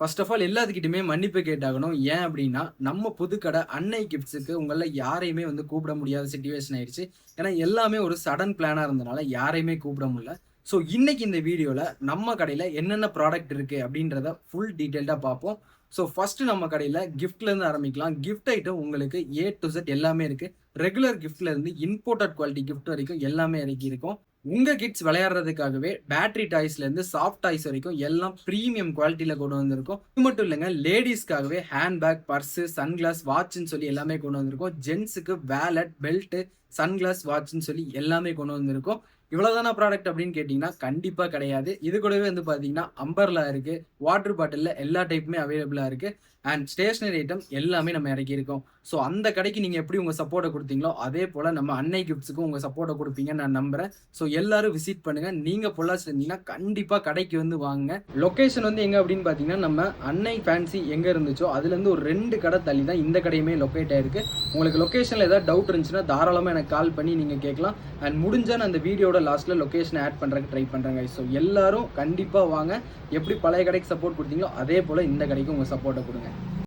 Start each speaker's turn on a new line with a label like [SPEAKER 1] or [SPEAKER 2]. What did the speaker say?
[SPEAKER 1] First of all எல்லாத்துக்கிட்டயுமே மன்னிப்பு கேட்டாகணும். ஏன் அப்டின்னா, நம்ம புதுக்கடை அன்னை கிஃப்ட்ஸுக்கு உங்கள யாரையுமே வந்து கூப்பிட முடியாத சிச்சுவேஷன் ஆயிருச்சு. ஏன்னா, எல்லாமே ஒரு சடன் பிளானா இருந்தனால யாரையுமே கூப்பிட முடியல. ஸோ, இன்னைக்கு இந்த வீடியோல நம்ம கடையில என்னென்ன ப்ராடக்ட் இருக்கு அப்டின்றத ஃபுல் டீட்டெயில்டா பார்ப்போம். ஸோ, ஃபர்ஸ்ட் நம்ம கடையில கிஃப்ட்லேருந்து ஆரம்பிக்கலாம். கிஃப்ட் ஐட்டம் உங்களுக்கு ஏ டூ இசட் எல்லாமே இருக்கு. ரெகுலர் கிஃப்ட்ல இருந்து இம்போர்ட்டட் குவாலிட்டி கிஃப்ட் வரைக்கும் எல்லாமே இறக்கி இருக்கோம். உங்க கிட்ஸ் விளையாடுறதுக்காகவே பேட்டரி டாய்ஸ்ல இருந்து சாஃப்ட் டாய்ஸ் வரைக்கும் எல்லாம் பிரீமியம் குவாலிட்டியில கொண்டு வந்திருக்கோம். இது மட்டும் இல்லைங்க, லேடிஸ்க்காகவே ஹேண்ட் பேக், பர்ஸு, சன்கிளாஸ், வாட்ச்னு சொல்லி எல்லாமே கொண்டு வந்திருக்கோம். ஜென்ஸுக்கு வேலட், பெல்ட், சன்கிளாஸ், வாட்ச்னு சொல்லி எல்லாமே கொண்டு வந்திருக்கோம். இவ்வளவுதானா ப்ராடக்ட் அப்படின்னு கேட்டீங்கன்னா கண்டிப்பா கிடையாது. இது கூடவே வந்து பாத்தீங்கன்னா அம்பர்லா இருக்கு, வாட்டர் பாட்டில்ல எல்லா டைப்புமே அவைலபிளா இருக்கு. அண்ட் ஸ்டேஷனரி ஐட்டம் எல்லாமே நம்ம இறக்கியிருக்கோம். ஸோ அந்த கடைக்கு நீங்க எப்படி உங்க சப்போர்ட்ட குடுத்தீங்களோ, அதே போல நம்ம அன்னை கிஃப்ட்ஸுக்கும் உங்க சப்போர்ட்ட குடுப்பீங்கன்னு நான் நம்புறேன். ஸோ எல்லாரும் விசிட் பண்ணுங்க. நீங்க பொள்ளாச்சில இருந்தீங்கன்னா கண்டிப்பா கடைக்கு வந்து வாங்குங்க. லொகேஷன் வந்து எங்க அப்படின்னு பார்த்தீங்கன்னா, நம்ம அன்னை ஃபேன்சி எங்க இருந்துச்சோ அதுலேருந்து ஒரு 2 கடை தள்ளி தான் இந்த கடையுமே லொகேட் ஆயிருக்கு. உங்களுக்கு லொகேஷன்ல ஏதாவது டவுட் இருந்துச்சுன்னா தாராளமா எனக்கு கால் பண்ணி நீங்க கேட்கலாம். அண்ட் முடிஞ்சா நான் அந்த வீடியோட லாஸ்ட்ல லொகேஷன் ஆட் பண்றதுக்கு ட்ரை பண்றேன் கைஸ். ஸோ எல்லாரும் கண்டிப்பா வாங்க. எப்படி பழைய கடைக்கு சப்போர்ட் குடுத்தீங்களோ அதே போல இந்த கடைக்கு உங்க சப்போர்ட்ட குடுங்க.